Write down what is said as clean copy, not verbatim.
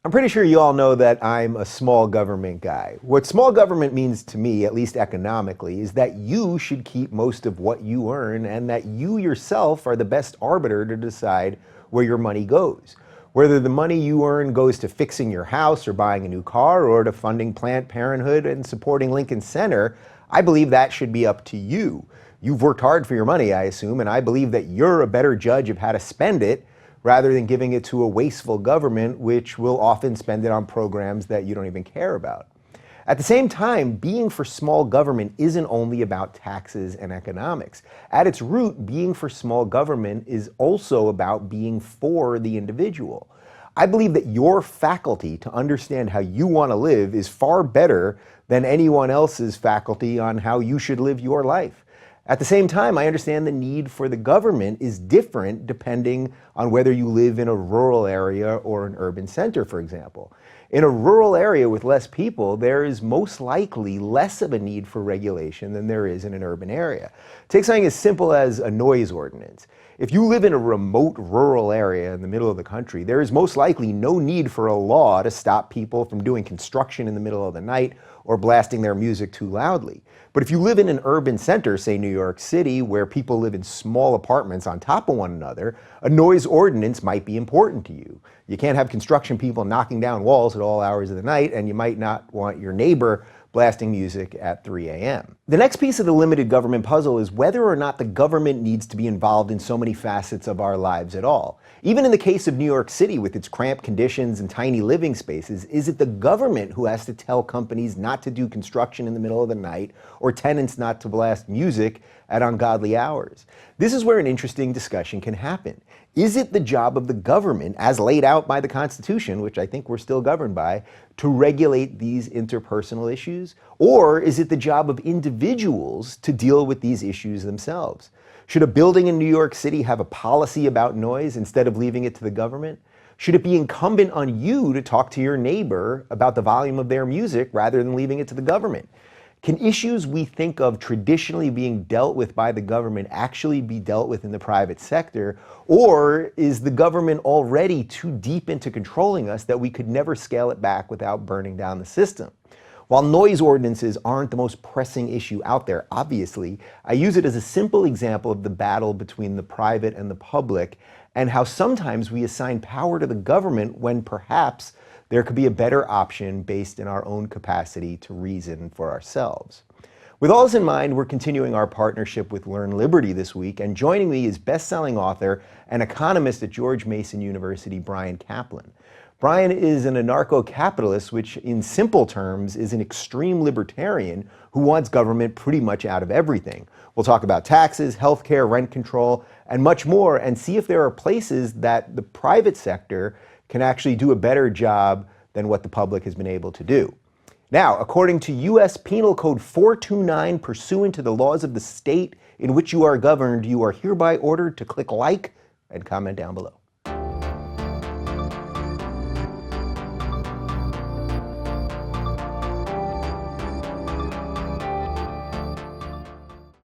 I'm pretty sure you all know that I'm a small government guy. What small government means to me, at least economically, is that you should keep most of what you earn and that you yourself are the best arbiter to decide where your money goes. Whether the money you earn goes to fixing your house or buying a new car or to funding Planned Parenthood and supporting Lincoln Center, I believe that should be up to you. You've worked hard for your money, I assume, and I believe that you're a better judge of how to spend it rather than giving it to a wasteful government, which will often spend it on programs that you don't even care about. At the same time, being for small government isn't only about taxes and economics. At its root, being for small government is also about being for the individual. I believe that your faculty to understand how you want to live is far better than anyone else's faculty on how you should live your life. At the same time, I understand the need for the government is different depending on whether you live in a rural area or an urban center, for example. In a rural area with less people, there is most likely less of a need for regulation than there is in an urban area. Take something as simple as a noise ordinance. If you live in a remote rural area in the middle of the country, there is most likely no need for a law to stop people from doing construction in the middle of the night or blasting their music too loudly. But if you live in an urban center, say New York City, where people live in small apartments on top of one another, a noise ordinance might be important to you. You can't have construction people knocking down walls at all hours of the night, and you might not want your neighbor blasting music at 3 a.m. The next piece of the limited government puzzle is whether or not the government needs to be involved in so many facets of our lives at all. Even in the case of New York City with its cramped conditions and tiny living spaces, is it the government who has to tell companies not to do construction in the middle of the night or tenants not to blast music at ungodly hours? This is where an interesting discussion can happen. Is it the job of the government, as laid out by the Constitution, which I think we're still governed by, to regulate these interpersonal issues? Or is it the job of individuals to deal with these issues themselves? Should a building in New York City have a policy about noise instead of leaving it to the government? Should it be incumbent on you to talk to your neighbor about the volume of their music rather than leaving it to the government? Can issues we think of traditionally being dealt with by the government actually be dealt with in the private sector? Or is the government already too deep into controlling us that we could never scale it back without burning down the system? While noise ordinances aren't the most pressing issue out there, obviously, I use it as a simple example of the battle between the private and the public and how sometimes we assign power to the government when perhaps there could be a better option based in our own capacity to reason for ourselves. With all this in mind, we're continuing our partnership with Learn Liberty this week, and joining me is best-selling author and economist at George Mason University, Bryan Caplan. Bryan is an anarcho-capitalist, which in simple terms is an extreme libertarian who wants government pretty much out of everything. We'll talk about taxes, healthcare, rent control, and much more, and see if there are places that the private sector can actually do a better job than what the public has been able to do. Now, according to U.S. Penal Code 429, pursuant to the laws of the state in which you are governed, you are hereby ordered to click like and comment down below.